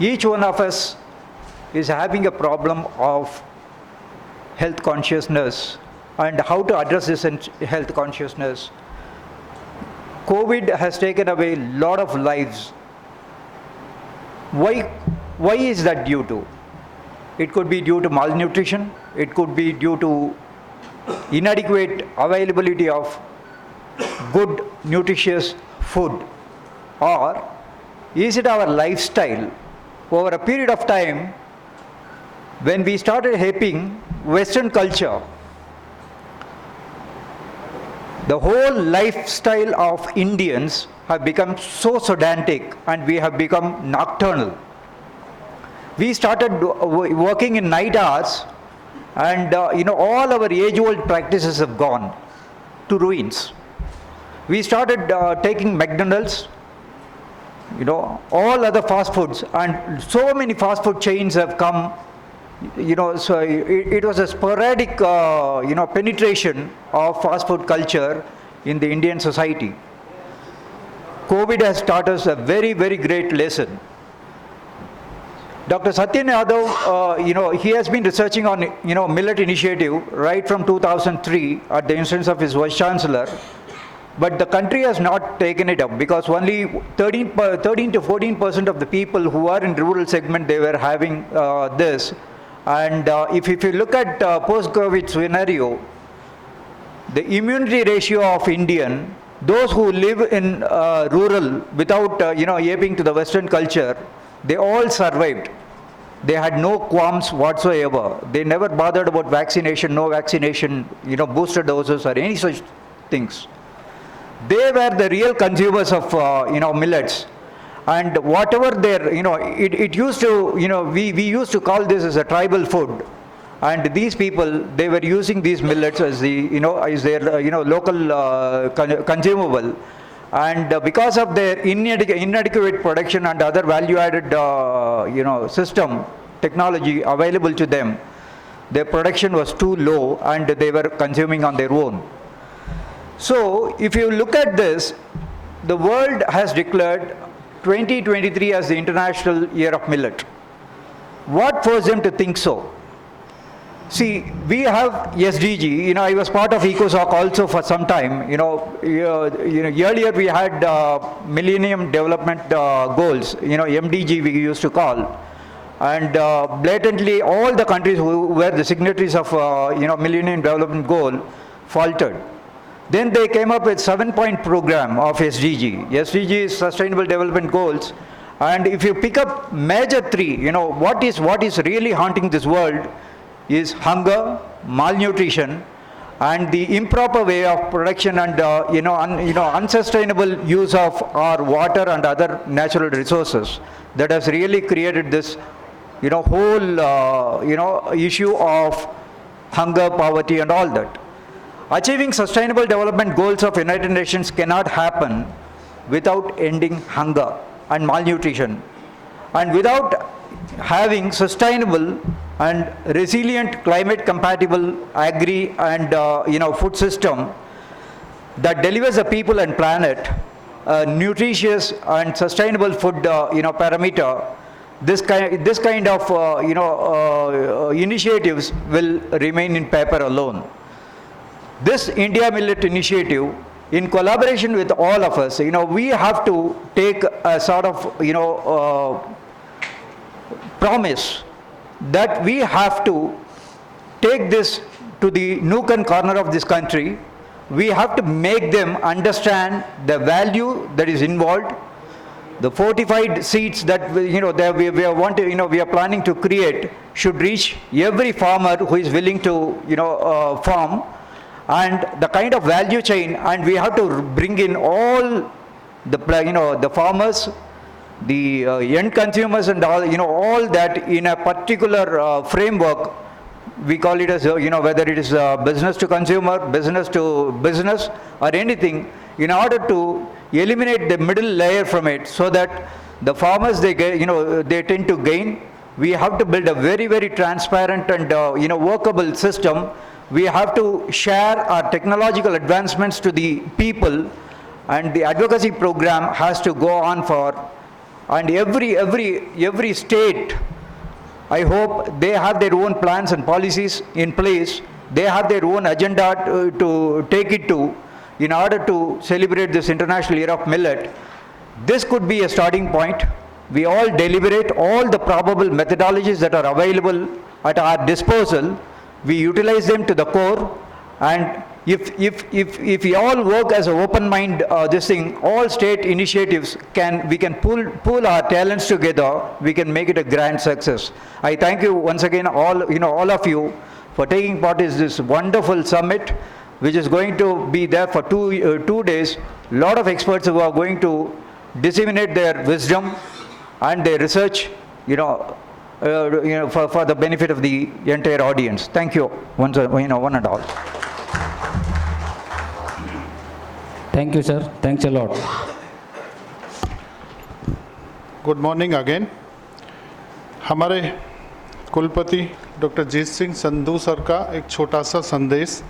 each one of us is having a problem of health consciousness and how to address this health consciousness. COVID has taken away a lot of lives. Why is that due to? It could be due to malnutrition, it could be due to inadequate availability of good, nutritious food, or is it our lifestyle? Over a period of time, when we started aping Western culture, the whole lifestyle of Indians have become so sedantic and we have become nocturnal. We started working in night hours and all our age-old practices have gone to ruins. We started taking McDonald's, all other fast foods, and so many fast food chains have come. So it was a sporadic, penetration of fast food culture in the Indian society. COVID has taught us a very, very great lesson. Dr. Satyan Yadav, he has been researching on, Millet initiative right from 2003 at the instance of his Vice Chancellor. But the country has not taken it up because only 13 to 14% of the people who are in rural segment, they were having this. And if you look at post-COVID scenario, the immunity ratio of Indian, those who live in rural without, aping to the Western culture, they all survived. They had no qualms whatsoever. They never bothered about vaccination, no vaccination, booster doses or any such things. They were the real consumers of, millets. And whatever their, it used to, we used to call this as a tribal food. And these people, they were using these millets as the, as their, local consumable. And because of their inadequate production and other value-added, system, technology available to them, their production was too low and they were consuming on their own. So, if you look at this, the world has declared 2023 as the International Year of Millet. What forced them to think so? See, we have SDG, I was part of ECOSOC also for some time, earlier we had Millennium Development Goals, MDG we used to call, and blatantly all the countries who were the signatories of, Millennium Development Goal faltered. Then they came up with 7-point program of SDG. SDG is Sustainable Development Goals. And if you pick up major three, what is really haunting this world is hunger, malnutrition, and the improper way of production and unsustainable use of our water and other natural resources that has really created this, whole, issue of hunger, poverty, and all that. Achieving sustainable development goals of United Nations cannot happen without ending hunger and malnutrition, and without having sustainable and resilient climate compatible agri and food system that delivers the people and planet nutritious and sustainable food parameter. This kind of initiatives will remain in paper alone. This India Millet initiative, in collaboration with all of us, we have to take a sort of, promise that we have to take this to the nook and corner of this country. We have to make them understand the value that is involved. The fortified seeds that we are planning to create should reach every farmer who is willing to farm, and the kind of value chain, and we have to bring in all the farmers, the end consumers, and all that in a particular framework. We call it as whether it is business to consumer, business to business, or anything, in order to eliminate the middle layer from it, so that the farmers, they tend to gain. We have to build a very, very transparent and workable system. We have to share our technological advancements to the people, and the advocacy program has to go on for And every state, I hope they have their own plans and policies in place. They have their own agenda to take it to in order to celebrate this International Year of Millet. This could be a starting point. We all deliberate all the probable methodologies that are available at our disposal. We utilize them to the core, and if we all work as an open mind, this thing, all state initiatives we can pool our talents together. We can make it a grand success. I thank you once again, all of you, for taking part in this wonderful summit, which is going to be there for 2 days. A lot of experts who are going to disseminate their wisdom and their research, for the benefit of the entire audience. Thank you, one and all. Thank you, sir. Thanks a lot. Good morning again. हमारे कुलपति doctor जीत Singh Sandhu sir का एक छोटा सा संदेश,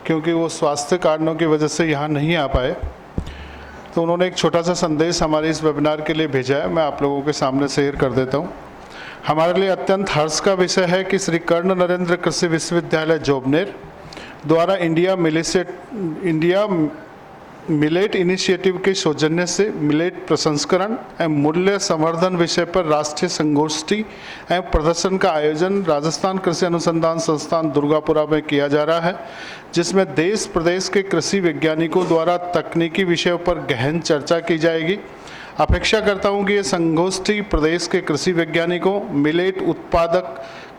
क्योंकि वो स्वास्थ्य कारणों की वजह से यहाँ नहीं आ पाए, तो उन्होंने एक छोटा सा संदेश हमारे इस वेबिनार के लिए भेजा है। मैं आप लोगों के सामने शेयर कर देता हूँ। हमारे लिए अत्यंत हर्ष का विषय है कि श्री कर्ण नरेंद्र कृषि विश्वविद्यालय जोबनेर द्वारा इंडिया मिलेट इनिशिएटिव के सौजन्य से मिलेट प्रसंस्करण एवं मूल्य संवर्धन विषय पर राष्ट्रीय संगोष्ठी एवं प्रदर्शन का आयोजन राजस्थान कृषि अनुसंधान संस्थान दुर्गापुरा में किया जा रहा है, जिसमें देश प्रदेश के कृषि वैज्ञानिकों द्वारा तकनीकी विषयों पर गहन चर्चा की जाएगी। अपेक्षा करता हूं कि ये संगोष्ठी प्रदेश के कृषि वैज्ञानिकों, मिलेट उत्पादक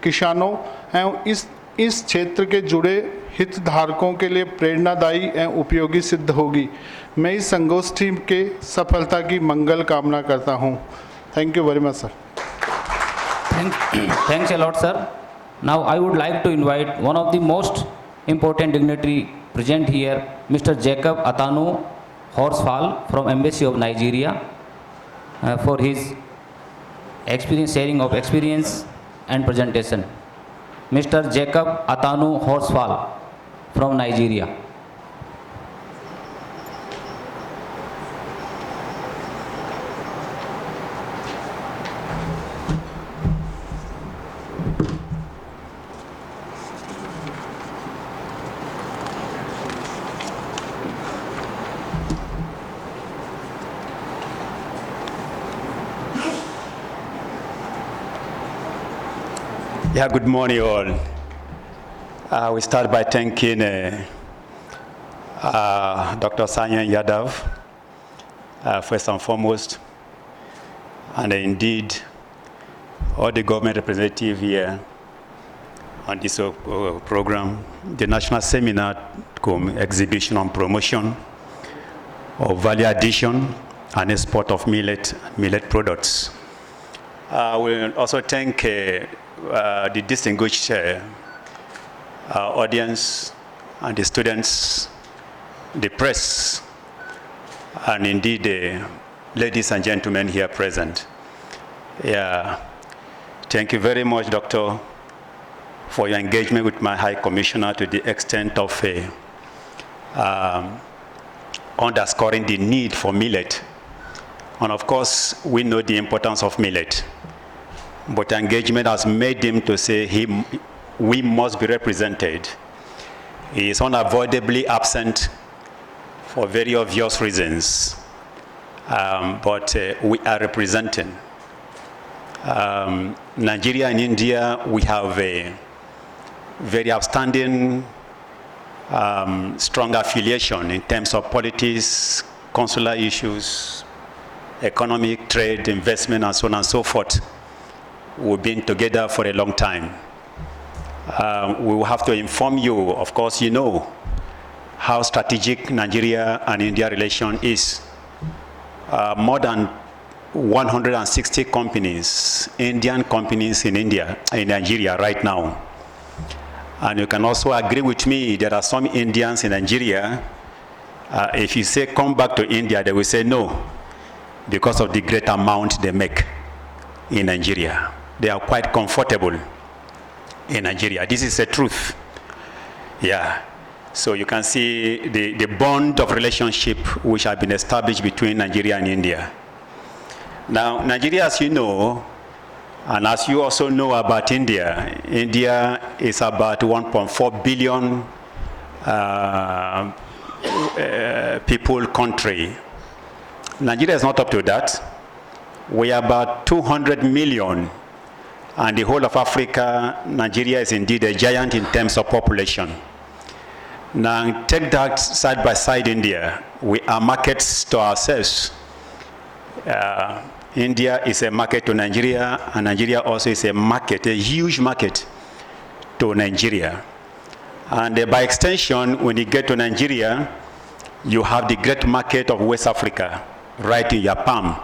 किसानों एवं इस क्षेत्र के जुड़े हितधारकों के लिए प्रेरणादायी एवं उपयोगी सिद्ध होगी। मैं इस संगोष्ठी के सफलता की मंगल कामना करता हूं। Thank you very much sir. Thanks a lot, sir. Now I would like to invite one of the most important dignitary present here, Mr. Jacob Atanu Horsfall from Embassy of Nigeria, for his sharing of experience and presentation. Mr. Jacob Atanu Horsfall from Nigeria. Yeah, good morning all. We start by thanking Dr. Sanyan Yadav, first and foremost, and indeed all the government representatives here on this program, the National Seminar Exhibition on Promotion of Value Addition and Export of Millet products. We also thank the distinguished audience and the students, the press, and indeed the ladies and gentlemen here present. Yeah, thank you very much, Doctor, for your engagement with my High Commissioner to the extent of underscoring the need for millet. And of course, we know the importance of millet. But engagement has made him to say we must be represented. He is unavoidably absent for very obvious reasons, but we are representing. Nigeria and India, we have a very outstanding, strong affiliation in terms of politics, consular issues, economic, trade, investment, and so on and so forth. We've been together for a long time. We will have to inform you, of course, you know how strategic Nigeria and India relation is. More than 160 companies, Indian companies in Nigeria right now. And you can also agree with me, there are some Indians in Nigeria, if you say come back to India, they will say no, because of the great amount they make in Nigeria. They are quite comfortable in Nigeria. This is the truth. Yeah. So you can see the bond of relationship which has been established between Nigeria and India. Now, Nigeria, as you know, and as you also know about India, India is about 1.4 billion people country. Nigeria is not up to that. We are about 200 million, and the whole of Africa, Nigeria is indeed a giant in terms of population. Now, take that side by side India. We are markets to ourselves. India is a market to Nigeria, and Nigeria also is a market, a huge market to Nigeria. And by extension, when you get to Nigeria, you have the great market of West Africa right in your palm.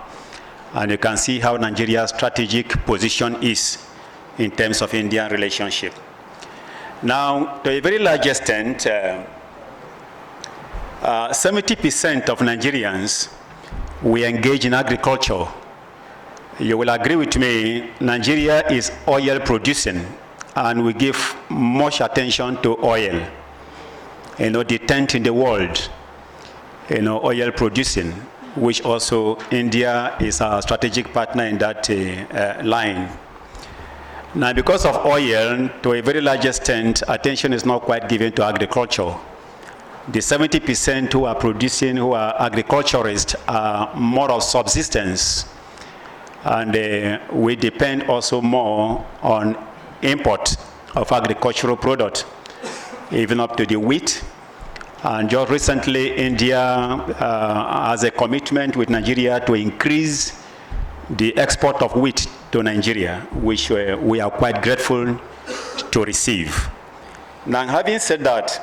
And you can see how Nigeria's strategic position is in terms of Indian relationship. Now, to a very large extent, 70% of Nigerians, we engage in agriculture. You will agree with me, Nigeria is oil producing, and we give much attention to oil. The 10th in the world, oil producing, which also India is our strategic partner in that line. Now, because of oil, to a very large extent, attention is not quite given to agriculture. The 70% who are producing, who are agriculturists, are more of subsistence. And we depend also more on import of agricultural product, even up to the wheat. And just recently, India has a commitment with Nigeria to increase the export of wheat to Nigeria, which we are quite grateful to receive. Now, having said that,